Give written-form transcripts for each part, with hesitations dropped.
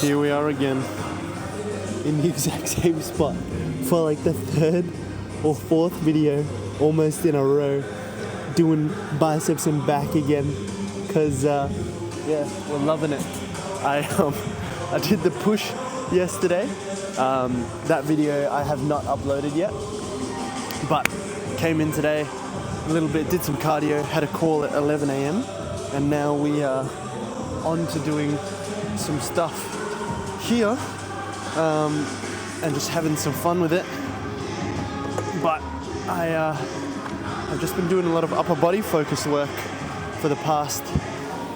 Here we are again in the exact same spot for like the third or fourth video almost in a row, doing biceps and back again because yeah, we're loving it. I did the push yesterday. That video I have not uploaded yet, but came in today a little bit, did some cardio, had a call at 11 a.m. and now we are on to doing some stuff here and just having some fun with it. But I've just been doing a lot of upper body focus work for the past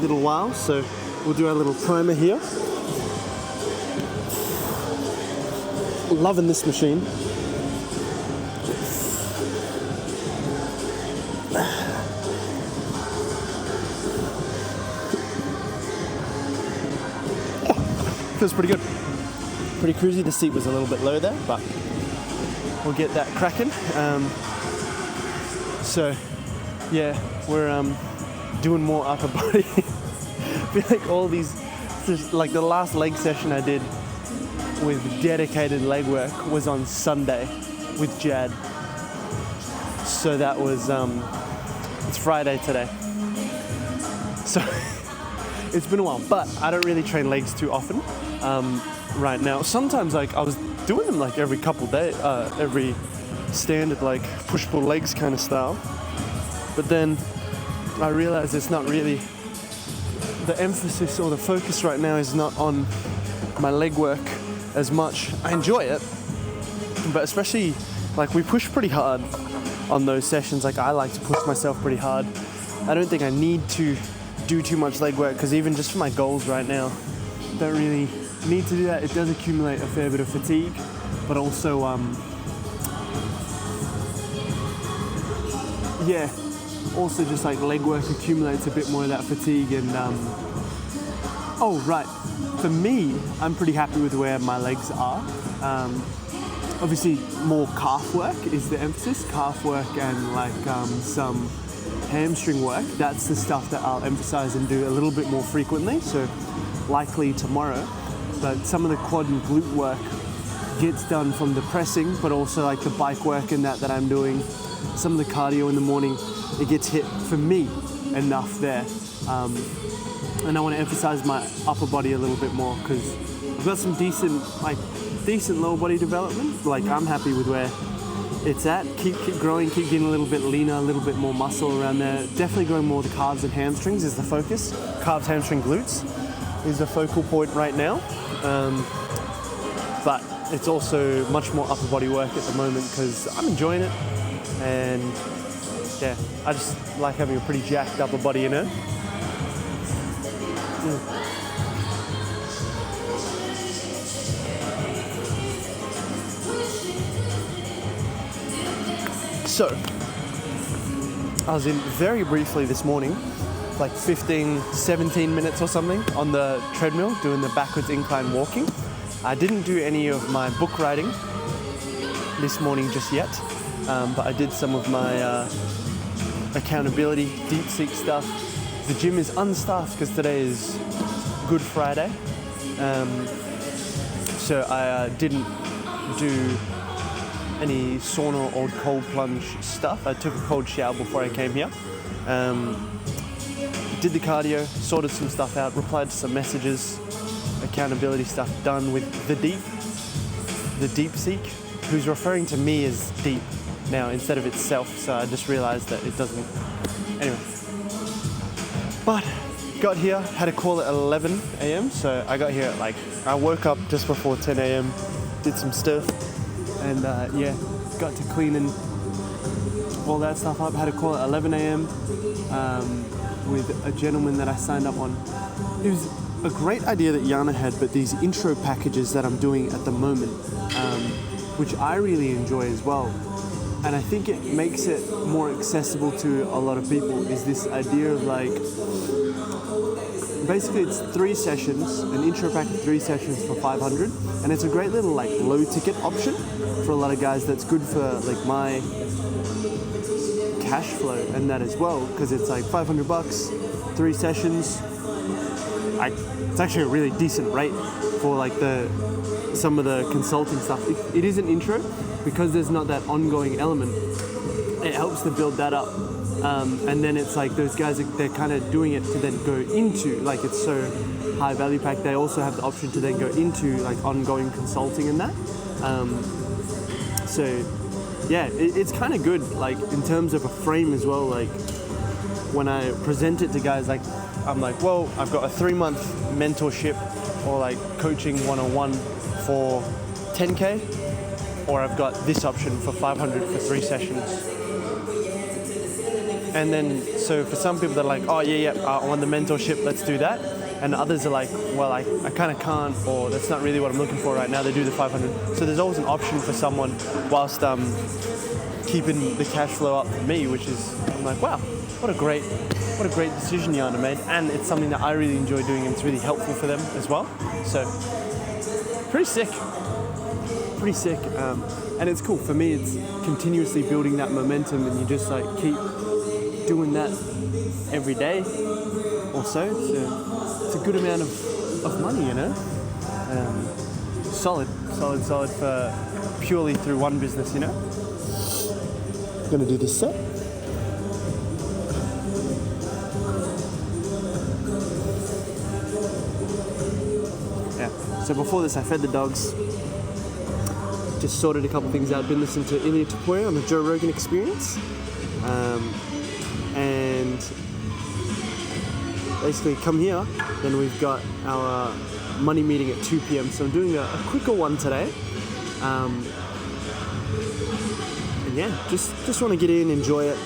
little while, so we'll do our little primer here. Loving this machine. Feels pretty good. Pretty cruisy. The seat was a little bit low there, but we'll get that cracking. So yeah, we're doing more upper body. I feel like all these, like the last leg session I did with dedicated leg work was on Sunday with Jad. So that was, it's Friday today. So it's been a while, but I don't really train legs too often right now. Sometimes like I was doing them like every couple days, every standard like push-pull legs kind of style. But then I realized it's not really, the emphasis or the focus right now is not on my leg work as much. I enjoy it, but especially like we push pretty hard on those sessions. Like I like to push myself pretty hard. I don't think I need to do too much leg work because even just for my goals right now, don't really need to do that. It does accumulate a fair bit of fatigue, but also yeah, also just like leg work accumulates a bit more of that fatigue. And oh right, for me, I'm pretty happy with where my legs are. Obviously more calf work is the emphasis, calf work and like some hamstring work. That's the stuff that I'll emphasize and do a little bit more frequently, so likely tomorrow. But some of the quad and glute work gets done from the pressing, but also like the bike work and that I'm doing. Some of the cardio in the morning, it gets hit for me enough there. And I want to emphasize my upper body a little bit more because I've got some decent lower body development. Like I'm happy with where it's at. Keep growing, keep getting a little bit leaner, a little bit more muscle around there. Definitely growing more the calves and hamstrings is the focus. Calves, hamstring, glutes is the focal point right now. But it's also much more upper body work at the moment because I'm enjoying it. And yeah, I just like having a pretty jacked upper body, you know? So, I was in very briefly this morning, like 15, 17 minutes or something on the treadmill doing the backwards incline walking. I didn't do any of my book writing this morning just yet, but I did some of my accountability, deep seek stuff. The gym is unstaffed because today is Good Friday, so I didn't do any sauna or cold plunge stuff. I took a cold shower before I came here, did the cardio, sorted some stuff out, replied to some messages, accountability stuff done with the deep seek, who's referring to me as deep now instead of itself, so I just realized that it doesn't, anyway. But got here, had a call at 11 a.m. so I got here at like, I woke up just before 10 a.m, did some stuff, and yeah, got to cleaning all that stuff up. Had a call at 11 a.m. With a gentleman that I signed up on. It was a great idea that Yana had, but these intro packages that I'm doing at the moment, which I really enjoy as well, and I think it makes it more accessible to a lot of people, is this idea of like, basically it's 3 sessions, an intro pack of 3 sessions for 500, and it's a great little like low ticket option for a lot of guys. That's good for like my cash flow and that as well, because it's like $500, 3 sessions. it's actually a really decent rate for like some of the consulting stuff. It is an intro because there's not that ongoing element. It helps to build that up. And then it's like those guys, they're kind of doing it to then go into, like it's so high value pack, they also have the option to then go into like ongoing consulting and that. So yeah, it's kind of good, like in terms of a frame as well. Like when I present it to guys, like I'm like, well, I've got a 3-month mentorship or like coaching 101 for 10K, or I've got this option for 500 for 3 sessions. And then, so for some people, they're like, oh yeah, I want the mentorship, let's do that. And others are like, well, I kind of can't, or that's not really what I'm looking for right now, they do the 500. So there's always an option for someone whilst keeping the cash flow up for me, which is, I'm like, wow, what a great decision Yana made. And it's something that I really enjoy doing, and it's really helpful for them as well. So, pretty sick. And it's cool. For me, it's continuously building that momentum, and you just like keep doing that every day or so. It's a good amount of money, you know. Solid for purely through one business, you know. Gonna do this set. Yeah. So before this, I fed the dogs. Just sorted a couple things out. Been listening to Ilya Tapoya on the Joe Rogan Experience. And basically come here, then we've got our money meeting at 2 p.m. So I'm doing a quicker one today. And yeah, just want to get in, enjoy it.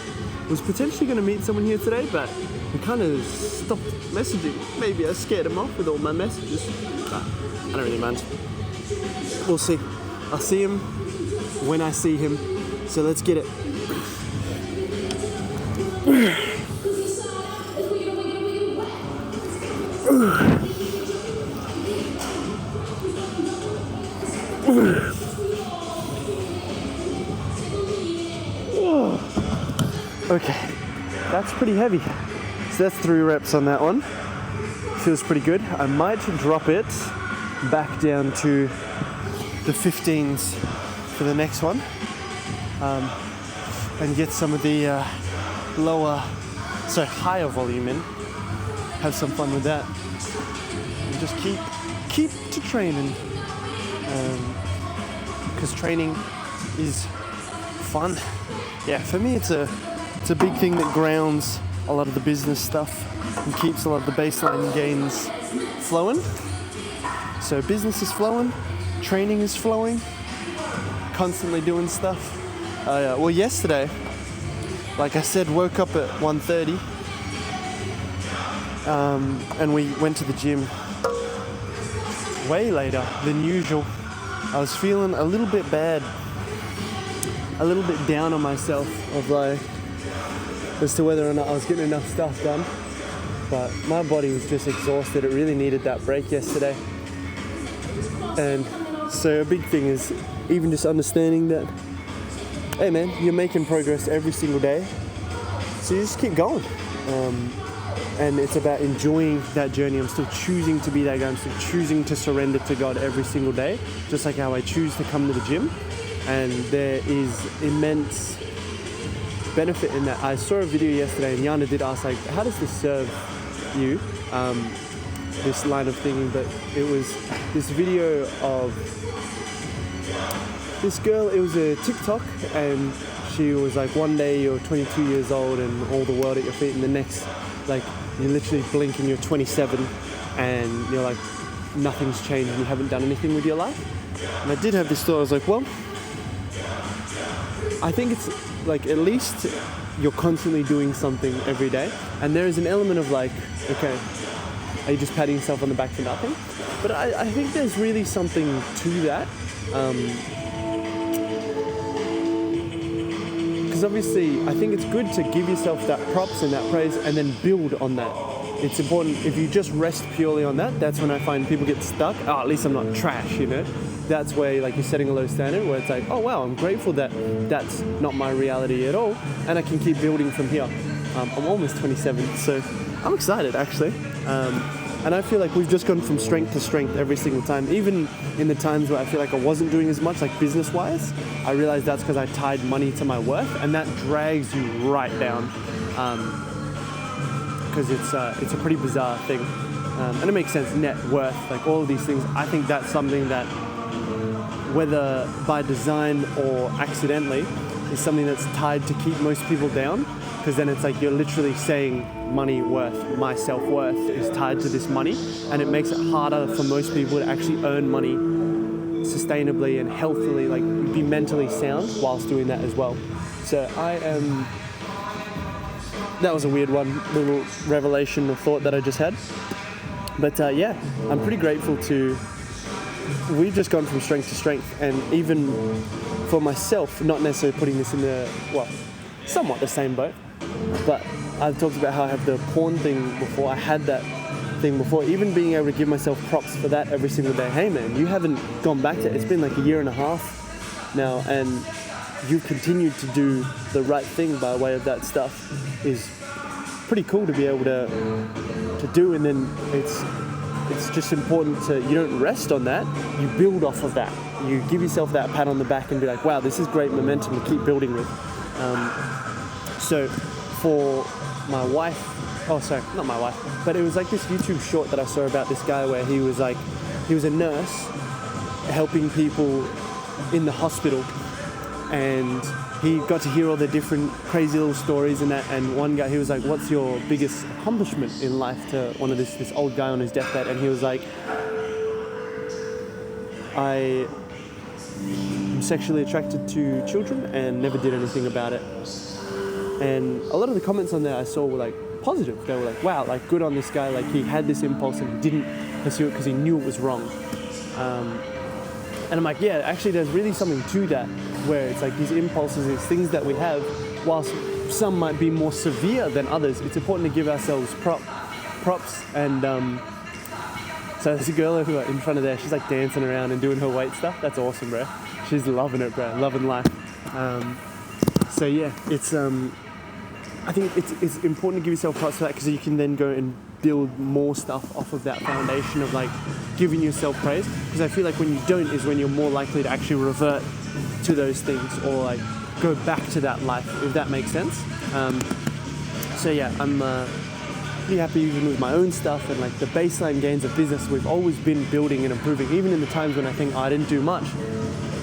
Was potentially going to meet someone here today, but we kind of stopped messaging. Maybe I scared him off with all my messages. But I don't really mind. We'll see. I'll see him when I see him. So let's get it. Okay, that's pretty heavy. So that's 3 reps on that one. Feels pretty good. I might drop it back down to the 15s for the next one, and get some of the higher volume in. Have some fun with that, and just keep to training, because training is fun. Yeah, for me it's a big thing that grounds a lot of the business stuff and keeps a lot of the baseline gains flowing. So business is flowing, training is flowing, constantly doing stuff. Well, yesterday, like I said, woke up at 1:30, and we went to the gym way later than usual. I was feeling a little bit bad, a little bit down on myself of like, as to whether or not I was getting enough stuff done. But my body was just exhausted. It really needed that break yesterday. And so a big thing is even just understanding that, hey man, you're making progress every single day. So you just keep going. And it's about enjoying that journey. I'm still choosing to be that guy. I'm still choosing to surrender to God every single day, just like how I choose to come to the gym. And there is immense benefit in that. I saw a video yesterday, and Yana did ask, like, how does this serve you? This line of thinking, but it was this video of this girl. It was a TikTok, and she was like, one day you're 22 years old and all the world at your feet, and the next, like, you literally blink and you're 27 and you're like, nothing's changed and you haven't done anything with your life. And I did have this thought. I was like, well, I think it's like, at least you're constantly doing something every day, and there is an element of like, okay, are you just patting yourself on the back for nothing? But I think there's really something to that, because obviously I think it's good to give yourself that props and that praise and then build on that. It's important. If you just rest purely on that, that's when I find people get stuck. Oh, at least I'm not trash, you know? That's where like you're setting a low standard, where it's like, oh wow, I'm grateful that that's not my reality at all, and I can keep building from here. I'm almost 27, so I'm excited actually. And I feel like we've just gone from strength to strength every single time. Even in the times where I feel like I wasn't doing as much, like business-wise, I realized that's because I tied money to my worth, and that drags you right down. Because it's a pretty bizarre thing. And it makes sense, net worth, like all of these things. I think that's something that, whether by design or accidentally, is something that's tied to keep most people down. Because then it's like you're literally saying money worth, my self-worth is tied to this money, and it makes it harder for most people to actually earn money sustainably and healthily, like be mentally sound whilst doing that as well. So that was a weird one, little revelation or thought that I just had. But yeah, I'm pretty grateful we've just gone from strength to strength, and even for myself, not necessarily putting this in somewhat the same boat, but I've talked about how I have the porn thing before. I had that thing before, even being able to give myself props for that every single day. Hey man, you haven't gone back to it. It's been like 1.5 years now, and you've continued to do the right thing by way of that stuff is pretty cool to be able to do. And then it's just important you don't rest on that, you build off of that. You give yourself that pat on the back and be like, wow, this is great momentum to keep building with. So for my wife, not my wife, but it was like this YouTube short that I saw about this guy where he was a nurse helping people in the hospital, and he got to hear all the different crazy little stories and that. And one guy, he was like, what's your biggest accomplishment in life, to one of this old guy on his deathbed? And he was like, I'm sexually attracted to children and never did anything about it. And a lot of the comments on there I saw were like positive. They were like, wow, like good on this guy, like he had this impulse and he didn't pursue it because he knew it was wrong. And I'm like, yeah, actually there's really something to that, where it's like these impulses, these things that we have, whilst some might be more severe than others, it's important to give ourselves props. And so there's a girl over in front of there, she's like dancing around and doing her weight stuff. That's awesome, bro. She's loving it, bro, loving life. So yeah, it's I think it's important to give yourself props for that, because you can then go and build more stuff off of that foundation of like giving yourself praise. Because I feel like when you don't is when you're more likely to actually revert to those things, or like go back to that life, if that makes sense. So yeah, I'm pretty happy even with my own stuff, and like the baseline gains of business we've always been building and improving. Even in the times when I think I didn't do much,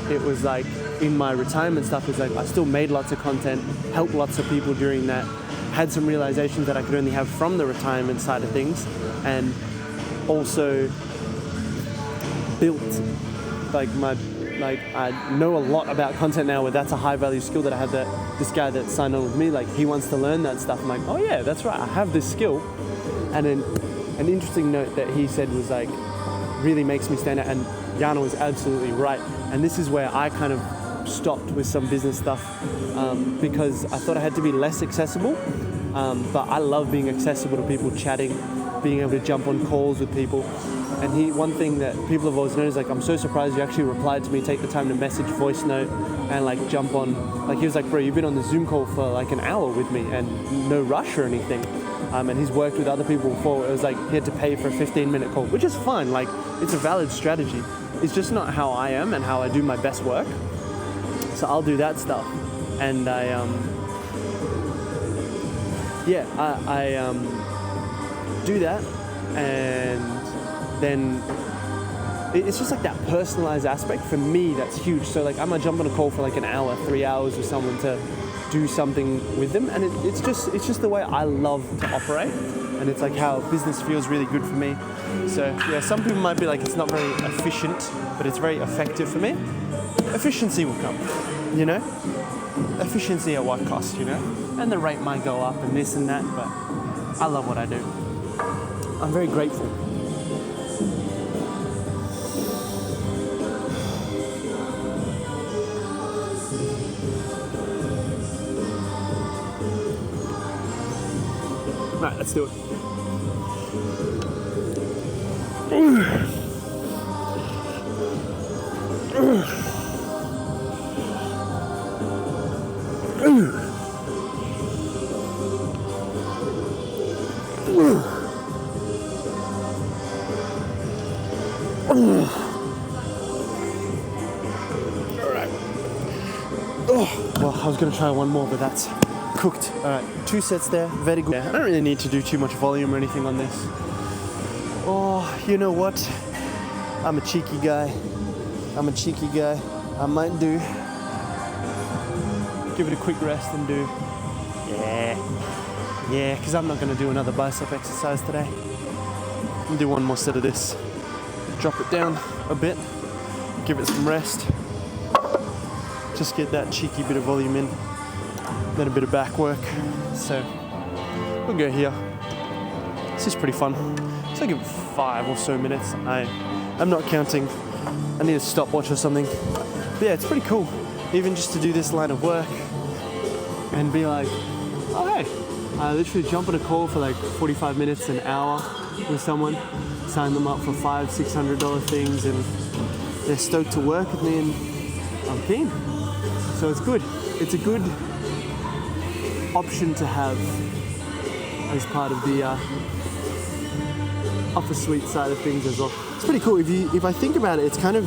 it was like in my retirement stuff, it's like I still made lots of content, helped lots of people during that, had some realizations that I could only have from the retirement side of things, and also built I know a lot about content now, where that's a high value skill that I had. That this guy that signed on with me, like he wants to learn that stuff. I'm like, oh yeah, that's right, I have this skill. And then an interesting note that he said was like, really makes me stand out, and Yana was absolutely right. And this is where I kind of stopped with some business stuff, because I thought I had to be less accessible, but I love being accessible to people, chatting, being able to jump on calls with people. And one thing that people have always known is like, I'm so surprised you actually replied to me, take the time to message, voice note, and like jump on. Like he was like, bro, you've been on the Zoom call for like an hour with me and no rush or anything. And he's worked with other people before. It was like he had to pay for a 15-minute call, which is fine. Like it's a valid strategy. It's just not how I am and how I do my best work. So I'll do that stuff. And I do that, and then it's just like that personalized aspect for me that's huge. So like I might jump on a call for like an hour, 3 hours with someone to do something with them, and it's just the way I love to operate, and it's like how business feels really good for me. So yeah, some people might be like, it's not very efficient, but it's very effective for me. Efficiency will come, you know? Efficiency at what cost, you know? And the rate might go up and this and that, but I love what I do. I'm very grateful. Right, let's do it. Alright. Oh, well, I was gonna try one more, but that's cooked. Alright, 2 sets there, very good. I don't really need to do too much volume or anything on this. Oh, you know what? I'm a cheeky guy. I might give it a quick rest and do, yeah, because I'm not gonna do another bicep exercise today. I'll do one more set of this. Drop it down a bit, give it some rest. Just get that cheeky bit of volume in, then a bit of back work. So we'll go here. This is pretty fun. It's like 5 or so minutes. I'm not counting. I need a stopwatch or something. But yeah, it's pretty cool. Even just to do this line of work and be like, oh hey, I literally jump on a call for like 45 minutes, an hour with someone, sign them up for $500-$600 things, and they're stoked to work with me, and I'm keen. So it's good. It's a good option to have as part of the upper suite side of things as well. It's pretty cool. If I think about it, it's kind of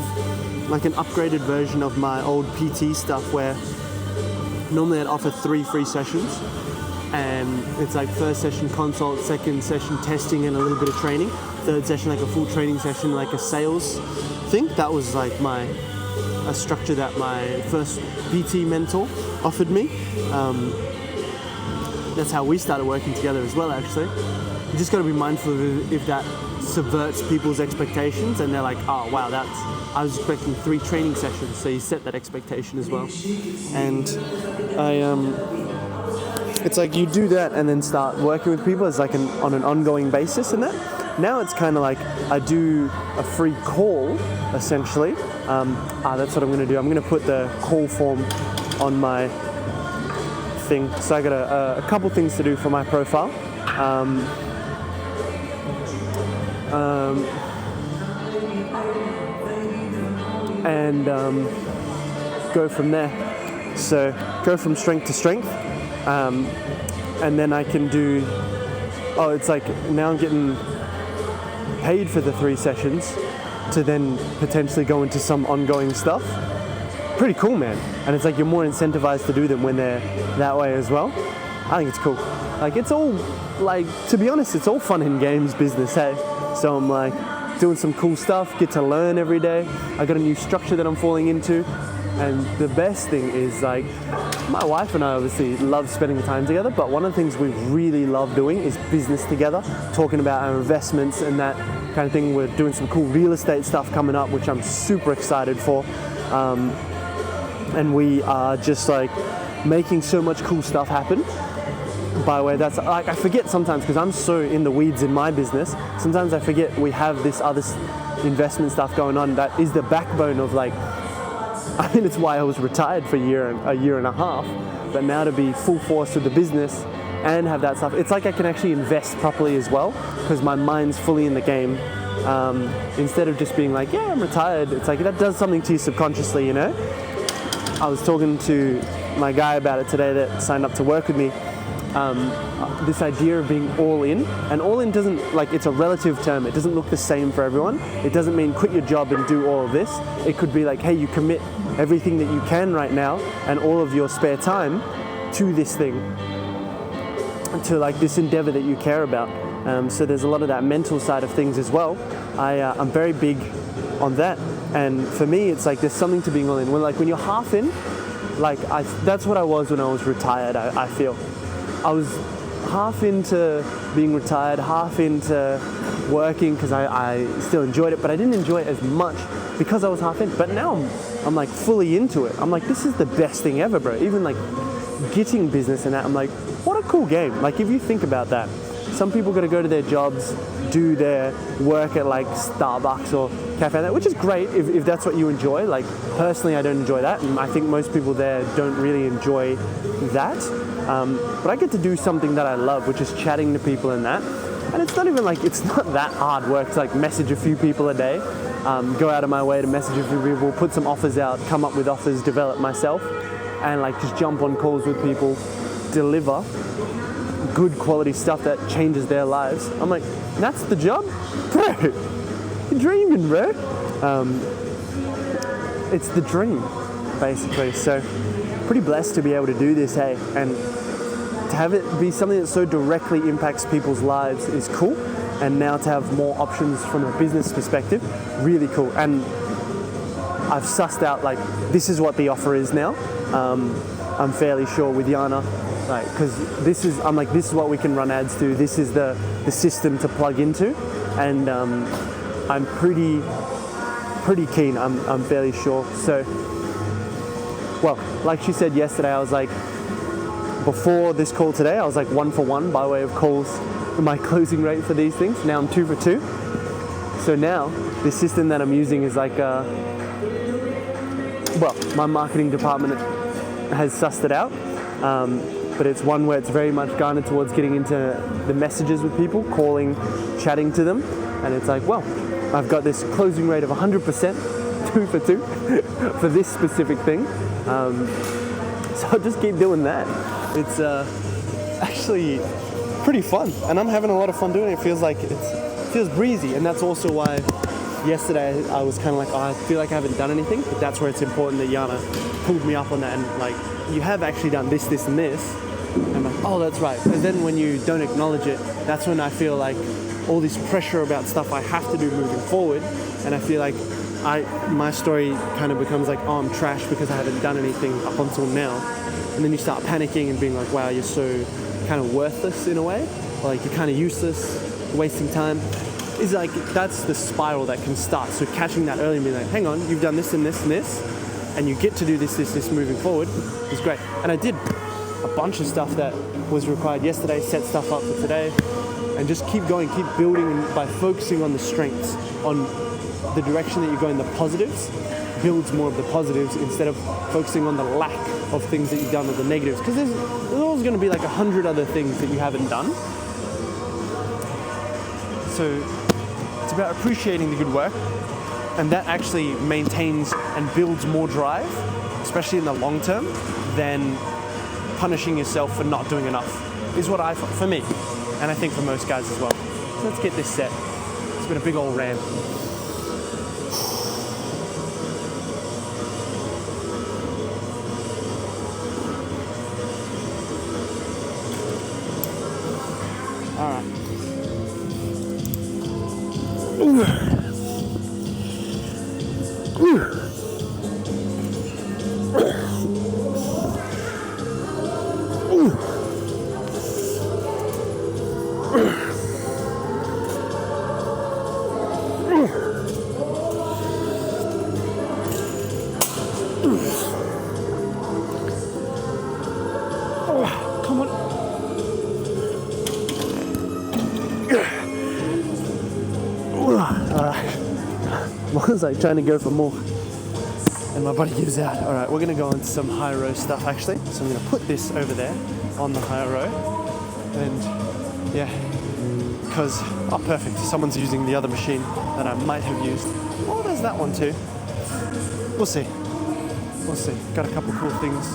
like an upgraded version of my old PT stuff, where normally I'd offer 3 free sessions, and it's like first session consult, second session testing and a little bit of training, third session like a full training session, like a sales thing. That was like a structure that my first PT mentor offered me. That's how we started working together as well, actually. You just got to be mindful of if that subverts people's expectations and they're like, oh wow, I was expecting 3 training sessions, so you set that expectation as well. And it's like you do that and then start working with people as like on an ongoing basis, and that. Now it's kind of like I do a free call, essentially. That's what I'm going to do. I'm going to put the call form on my thing. So I got a couple things to do for my profile. And go from there. So go from strength to strength, and then I can do. Oh, it's like now I'm getting paid for the 3 sessions to then potentially go into some ongoing stuff. Pretty cool, man. And it's like you're more incentivized to do them when they're that way as well. I think it's cool. Like it's all like, to be honest, it's all fun and games business, hey? So I'm like doing some cool stuff, get to learn every day. I got a new structure that I'm falling into. And the best thing is, like, my wife and I obviously love spending time together, but one of the things we really love doing is business together, talking about our investments and that kind of thing. We're doing some cool real estate stuff coming up, which I'm super excited for. And we are just like making so much cool stuff happen. By the way, that's like, I forget sometimes because I'm so in the weeds in my business. Sometimes I forget we have this other investment stuff going on that is the backbone of, like, I mean, it's why I was retired for a year and a half, but now to be full force with the business and have that stuff, it's like I can actually invest properly as well because my mind's fully in the game. Instead of just being like, yeah, I'm retired, it's like that does something to you subconsciously, you know? I was talking to my guy about it today that signed up to work with me. This idea of being all in, and all in doesn't, like, it's a relative term. It doesn't look the same for everyone. It doesn't mean quit your job and do all of this. It could be like, hey, you commit everything that you can right now and all of your spare time to this thing, to like this endeavor that you care about. So there's a lot of that mental side of things as well. I'm very big on that. And for me, it's like there's something to being all in. When you're half in, like that's what I was when I was retired, I feel. I was half into being retired, half into working because I still enjoyed it, but I didn't enjoy it as much because I was half in. But now I'm like fully into it. I'm like, this is the best thing ever, bro. Even like getting business and that, I'm like, what a cool game. Like if you think about that, some people got to go to their jobs, do their work at like Starbucks or cafe, which is great if that's what you enjoy. Like personally, I don't enjoy that, and I think most people there don't really enjoy that. But I get to do something that I love, which is chatting to people and that. And it's not even like, it's not that hard work to like message a few people a day, go out of my way to message a few people, put some offers out, come up with offers, develop myself, and like just jump on calls with people, deliver good quality stuff that changes their lives. I'm like, that's the job? Bro, You're dreaming, bro. It's the dream, basically. So pretty blessed to be able to do this, hey? And to have it be something that so directly impacts people's lives is cool. And now to have more options from a business perspective, really cool. And I've sussed out, like, this is what the offer is now. I'm fairly sure with Yana, like, because this is what we can run ads to. This is the system to plug into. And I'm pretty keen, I'm fairly sure. So, well, like she said yesterday, I was like, before this call today, I was like 1 for 1 by way of calls, my closing rate for these things. Now I'm 2 for 2. So now the system that I'm using is like, well, my marketing department has sussed it out, but it's one where it's very much garnered towards getting into the messages with people, calling, chatting to them, and it's like, well, I've got this closing rate of 100%, 2 for 2, for this specific thing. So I'll just keep doing that. It's actually pretty fun, and I'm having a lot of fun doing it. It feels like it feels breezy, and that's also why yesterday I was kind of like, oh, I feel like I haven't done anything, but that's where it's important that Yana pulled me up on that, and like, you have actually done this, this, and this. And I'm like, oh, that's right. And then when you don't acknowledge it, that's when I feel like all this pressure about stuff I have to do moving forward, and I feel like my story kind of becomes like, oh, I'm trash because I haven't done anything up until now. And then you start panicking and being like, wow, you're so kind of worthless in a way, or like you're kind of useless, wasting time. Is like, that's the spiral that can start. So catching that early and being like, hang on, you've done this and this and this, and you get to do this moving forward is great. And I did a bunch of stuff that was required yesterday, set stuff up for today, and just keep going, keep building by focusing on the strengths, on the direction that you're going, the positives, builds more of the positives instead of focusing on the lack of things that you've done or the negatives. Because there's always going to be like 100 other things that you haven't done. So it's about appreciating the good work, and that actually maintains and builds more drive, especially in the long term, than punishing yourself for not doing enough, is what for me, and I think for most guys as well. So let's get this set. It's been a big old rant. All right. Come on. I was like trying to go for more, and my body gives out. All right, we're gonna go on to some high row stuff actually. So I'm gonna put this over there on the high row, and yeah, because, oh, perfect. Someone's using the other machine that I might have used. Oh, there's that one too. We'll see. We'll see. Got a couple cool things,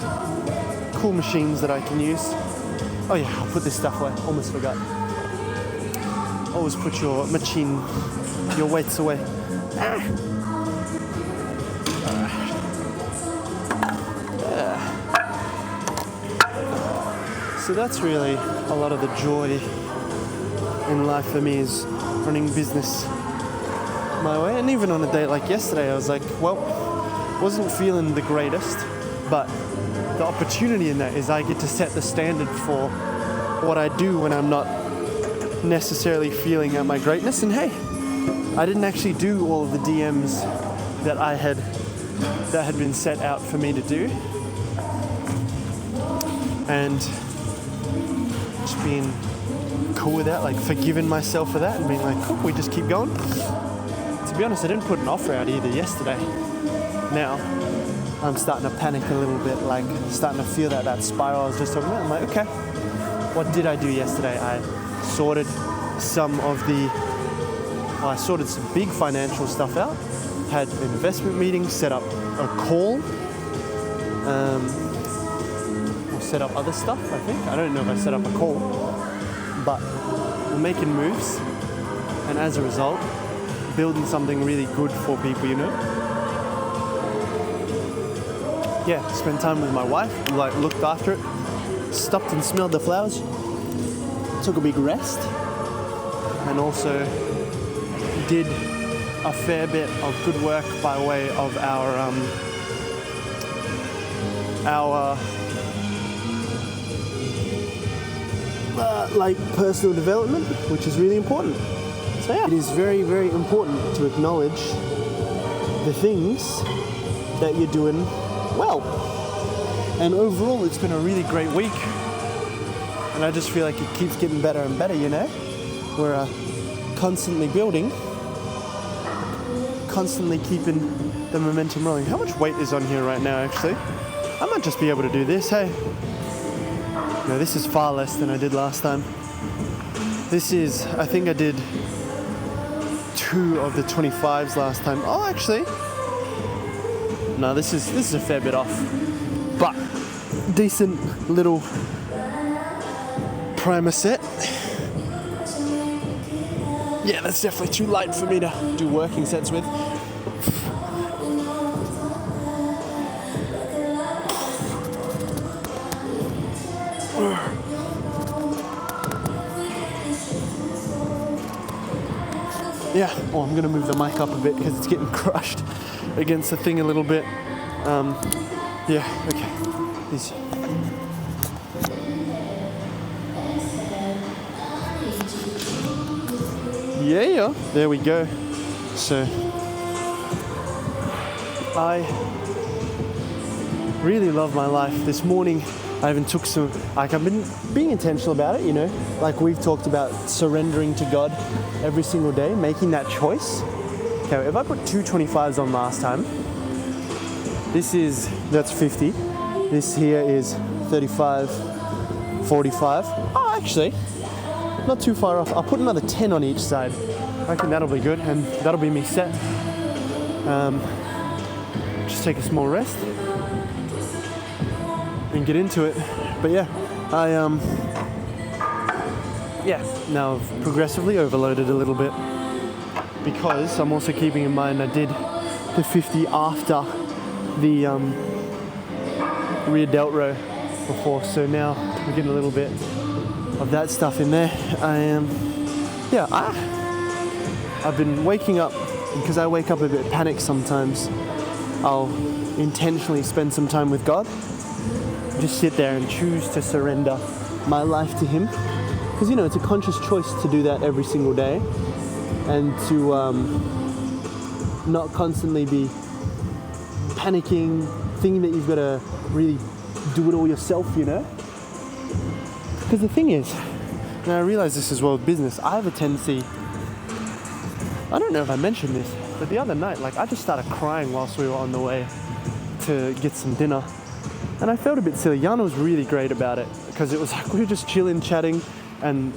cool machines that I can use. Oh yeah, I'll put this stuff away. Almost forgot. Always put your machine, your weights away. Yeah. So that's really a lot of the joy in life for me, is running business my way. And even on a day like yesterday, I was like, well, wasn't feeling the greatest, but the opportunity in that is I get to set the standard for what I do when I'm not necessarily feeling at my greatness. And hey, I didn't actually do all of the DMs that had been set out for me to do, and just being cool with that, like forgiving myself for that and being like, cool, we just keep going. To be honest, I didn't put an offer out either yesterday. Now I'm starting to panic a little bit, like starting to feel that spiral I was just talking about. I'm like, okay, what did I do yesterday? I sorted some big financial stuff out, had an investment meeting, set up a call, or set up other stuff, I think. I don't know if I set up a call, but we're making moves, and as a result, building something really good for people, you know? Yeah, spent time with my wife, like looked after it, stopped and smelled the flowers, took a big rest, and also did a fair bit of good work by way of our like personal development, which is really important. So yeah, it is very, very important to acknowledge the things that you're doing well. And overall, it's been a really great week. And I just feel like it keeps getting better and better, you know? We're constantly building, constantly keeping the momentum rolling. How much weight is on here right now, actually? I might just be able to do this, hey? No, this is far less than I did last time. This is, I think I did 2 of the 25s last time. Oh, actually, no, this is a fair bit off, but decent little primer set. Yeah, that's definitely too light for me to do working sets with. Yeah, oh, I'm gonna move the mic up a bit because it's getting crushed against the thing a little bit. Yeah, okay. Easy. Yeah, there we go. So, I really love my life. This morning, I even took some, like I've been being intentional about it, you know, like we've talked about surrendering to God every single day, making that choice. Okay, if I put 2 25s on last time, that's 50. This here is 35, 45. Oh, actually, not too far off. I'll put another 10 on each side. I think that'll be good, and that'll be me set. Just take a small rest and get into it. But yeah, now I've progressively overloaded a little bit because I'm also keeping in mind I did the 50 after the rear delt row before, so now we're getting a little bit of that stuff in there. I've been waking up, because I wake up a bit panicked sometimes. I'll intentionally spend some time with God, just sit there and choose to surrender my life to Him, because you know it's a conscious choice to do that every single day, and to not constantly be panicking, thinking that you've got to really do it all yourself, you know. Because the thing is, and I realize this as well with business, I have a tendency, I don't know if I mentioned this, but the other night, like I just started crying whilst we were on the way to get some dinner. And I felt a bit silly. Yana was really great about it, because it was like we were just chilling, chatting, and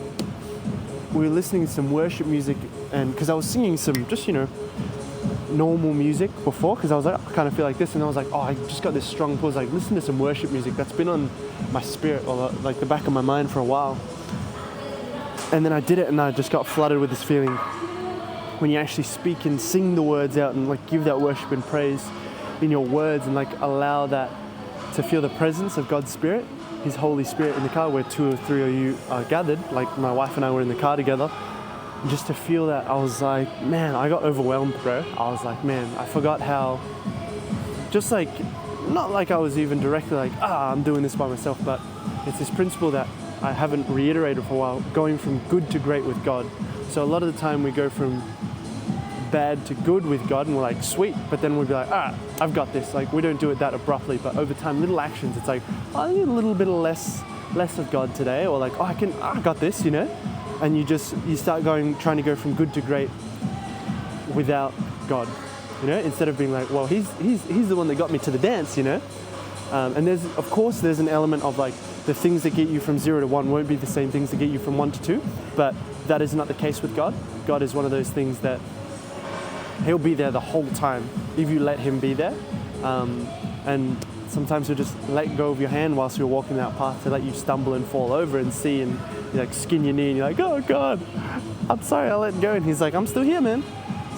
we were listening to some worship music, and because I was singing some just, you know, normal music before, because I was like, I kind of feel like this, and I was like, oh, I just got this strong pull. I was like, listen to some worship music that's been on my spirit, or like the back of my mind for a while. And then I did it, and I just got flooded with this feeling when you actually speak and sing the words out and like give that worship and praise in your words, and like allow that to feel the presence of God's Spirit, His Holy Spirit in the car, where 2 or 3 of you are gathered, like my wife and I were in the car together. And just to feel that, I was like, man, I got overwhelmed, bro. I was like, man, I forgot how, just like, not like I was even directly like, I'm doing this by myself, but it's this principle that I haven't reiterated for a while, going from good to great with God. So a lot of the time we go from bad to good with God, and we're like, sweet, but then we'll be like, I've got this. Like, we don't do it that abruptly, but over time, little actions, it's like, I need a little bit of less of God today, or like, I got this, you know? And you start trying to go from good to great without God, you know? Instead of being like, well, he's the one that got me to the dance, you know? And there's an element of like, the things that get you from 0 to 1 won't be the same things that get you from 1 to 2, but that is not the case with God. God is one of those things that He'll be there the whole time if you let Him be there. And sometimes He'll just let go of your hand whilst you're walking that path to let you stumble and fall over and see, and you like skin your knee and you're like, oh God, I'm sorry, I let go. And He's like, I'm still here, man.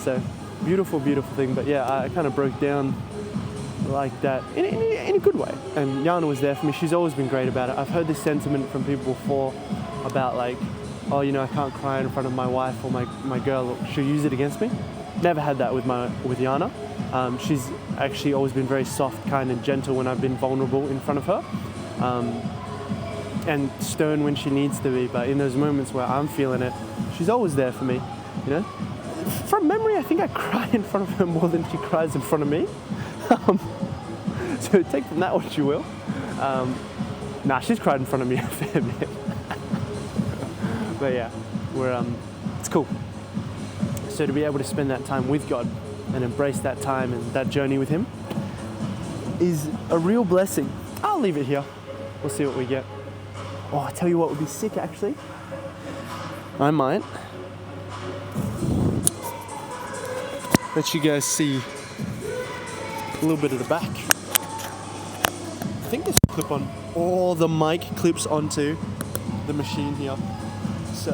So beautiful, beautiful thing. But yeah, I kind of broke down like that in a good way. And Yana was there for me. She's always been great about it. I've heard this sentiment from people before about like, oh, you know, I can't cry in front of my wife or my girl. She'll use it against me. Never had that with Yana. She's actually always been very soft, kind, and gentle when I've been vulnerable in front of her. And stern when she needs to be. But in those moments where I'm feeling it, she's always there for me, you know. From memory, I think I cry in front of her more than she cries in front of me. So take from that what you will. Nah, she's cried in front of me a fair bit. But yeah, it's cool. So to be able to spend that time with God and embrace that time and that journey with Him is a real blessing. I'll leave it here. We'll see what we get. Oh, I tell you what would be sick actually. I might let you guys see a little bit of the back. I think this will clip on. All the mic clips onto the machine here. So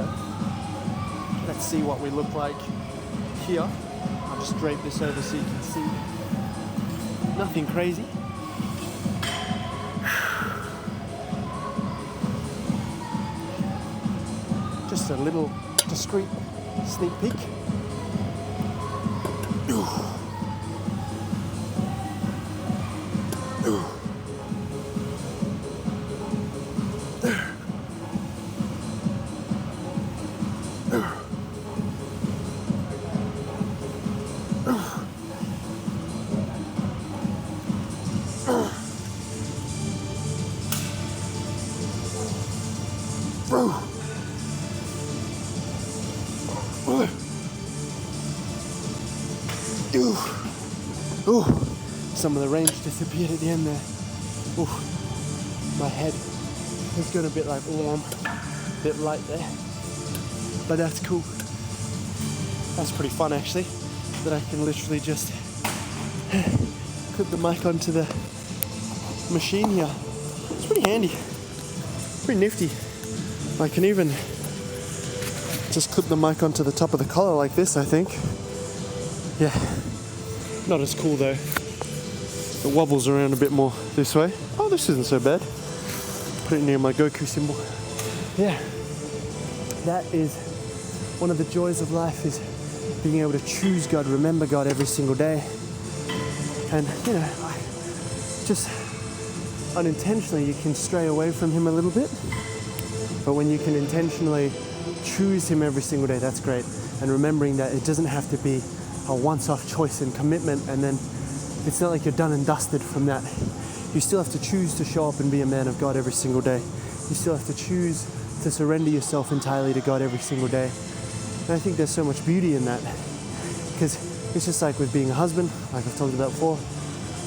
let's see what we look like here. I'll just drape this over so you can see. Nothing crazy. Just a little discreet sneak peek. Ooh, some of the range disappeared at the end there. Ooh, my head has got a bit like warm, a bit light there. But that's cool. That's pretty fun actually, that I can literally just put the mic onto the machine here. It's pretty handy, pretty nifty. I can even just clip the mic onto the top of the collar like this, I think. Yeah. Not as cool though. It wobbles around a bit more this way. Oh, this isn't so bad. Put it near my Goku symbol. Yeah. That is one of the joys of life, is being able to choose God, remember God every single day. And, you know, just unintentionally you can stray away from Him a little bit. But when you can intentionally choose Him every single day, that's great. And remembering that it doesn't have to be a once-off choice and commitment, and then it's not like you're done and dusted from that. You still have to choose to show up and be a man of God every single day. You still have to choose to surrender yourself entirely to God every single day. And I think there's so much beauty in that, because it's just like with being a husband, like I've talked about before,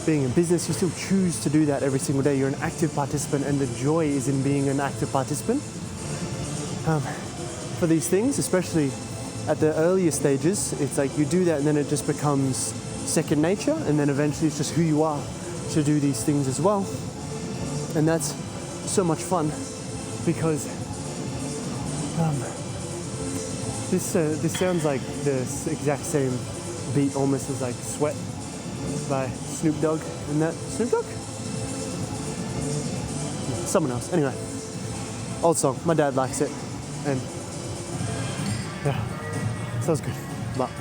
being in business, you still choose to do that every single day. You're an active participant, and the joy is in being an active participant. For these things, especially at the earlier stages, it's like you do that and then it just becomes second nature, and then eventually it's just who you are to do these things as well. And that's so much fun, because this sounds like the exact same beat almost as like Sweat by Snoop Dogg. Isn't that Snoop Dogg? Someone else. Anyway, old song. My dad likes it, and yeah. Sounds good. But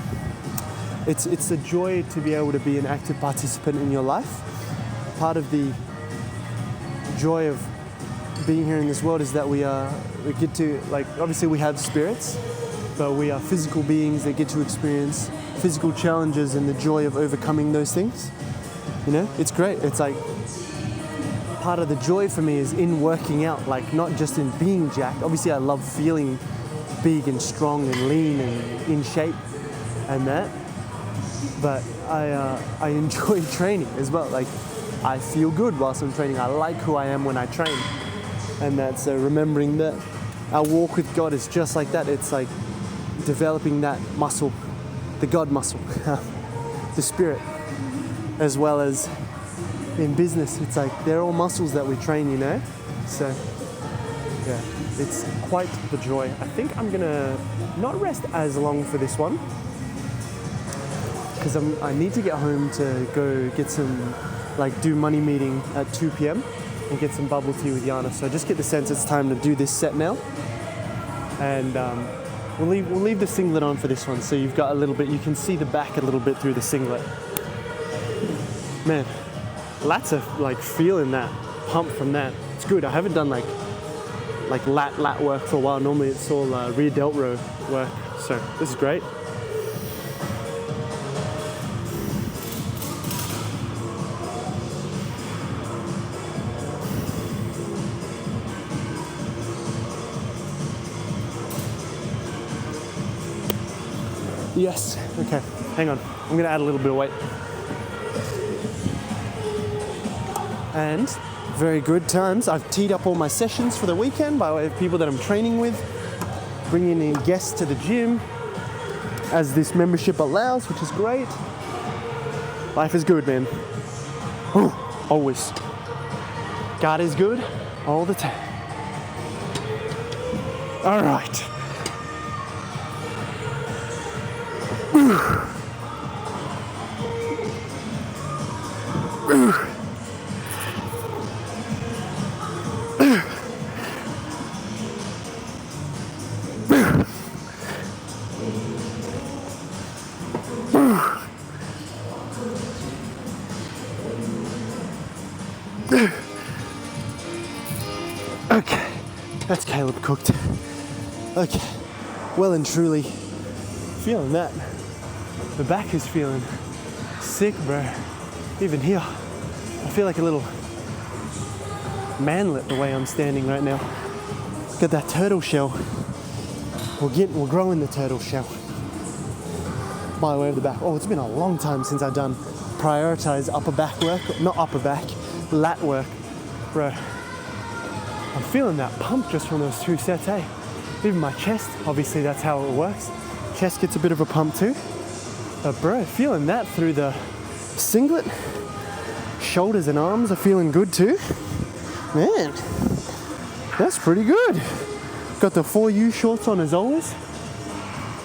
it's a joy to be able to be an active participant in your life. Part of the joy of being here in this world is that we get to, like, obviously we have spirits, but we are physical beings that get to experience physical challenges and the joy of overcoming those things. You know, it's great. It's like part of the joy for me is in working out, like not just in being jacked. Obviously I love feeling big and strong and lean and in shape and that, but I enjoy training as well. Like, I feel good whilst I'm training. I like who I am when I train, and that's remembering that our walk with God is just like that. It's like developing that muscle, the God muscle, the spirit, as well as in business. It's like they're all muscles that we train, you know. So yeah, it's quite the joy. I think I'm gonna not rest as long for this one. because I need to get home to go get some, like, do money meeting at 2 p.m. and get some bubble tea with Yana. So I just get the sense it's time to do this set now. And we'll leave the singlet on for this one, so you've got a little bit, you can see the back a little bit through the singlet. Man, lats are like feeling that pump from that. It's good. I haven't done like lat work for a while. Normally it's all rear delt row work, so this is great. Yes, okay, hang on. I'm gonna add a little bit of weight. And very good times. I've teed up all my sessions for the weekend by way of people that I'm training with, bringing in guests to the gym as this membership allows, which is great. Life is good, man. Ooh, always. God is good all the time. All right. Okay, that's Kaey-Lib cooked. Okay, well and truly feeling that. The back is feeling sick, bro. Even here, I feel like a little manlet the way I'm standing right now. Got that turtle shell. We're growing the turtle shell by way of the back. Oh, it's been a long time since I've done prioritized upper back work, not upper back, lat work, bro. I'm feeling that pump just from those 2 sets, eh? Even my chest, obviously that's how it works. Chest gets a bit of a pump too. But bro, feeling that through the singlet. Shoulders and arms are feeling good too. Man, that's pretty good. Got the 4U shorts on as always.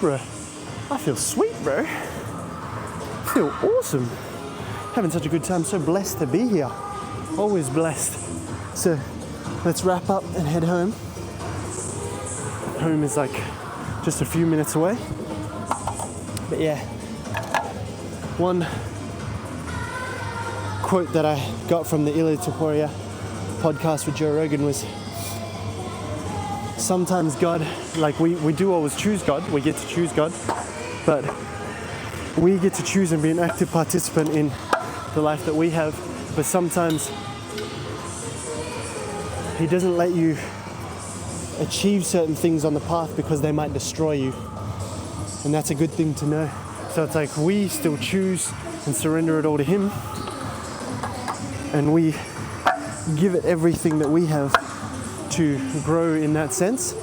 Bro, I feel sweet, bro. I feel awesome. Having such a good time, so blessed to be here. Always blessed. So let's wrap up and head home. Home is like just a few minutes away. But yeah, one quote that I got from the Ili Tuporia podcast with Joe Rogan was, sometimes God, like we do always choose God, we get to choose God, but we get to choose and be an active participant in the life that we have, but sometimes He doesn't let you achieve certain things on the path because they might destroy you. And that's a good thing to know. So it's like we still choose and surrender it all to Him, and we give it everything that we have to grow in that sense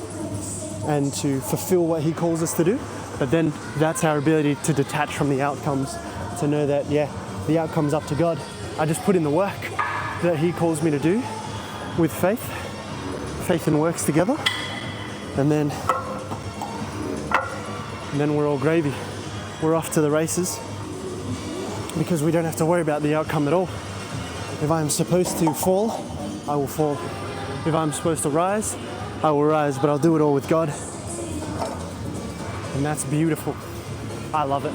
and to fulfill what He calls us to do. But then that's our ability to detach from the outcomes, to know that, yeah, the outcome's up to God. I just put in the work that He calls me to do with faith. Faith and works together. And then we're all gravy. We're off to the races because we don't have to worry about the outcome at all. If I'm supposed to fall, I will fall. If I'm supposed to rise, I will rise, but I'll do it all with God. And that's beautiful. I love it.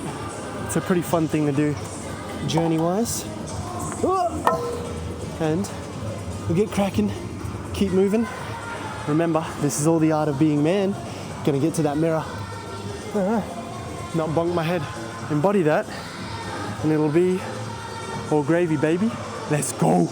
It's a pretty fun thing to do, journey-wise. And we'll get cracking, keep moving. Remember, this is all the art of being man. Gonna get to that mirror. Not bonk my head. Embody that, and it'll be all gravy, baby. Let's go.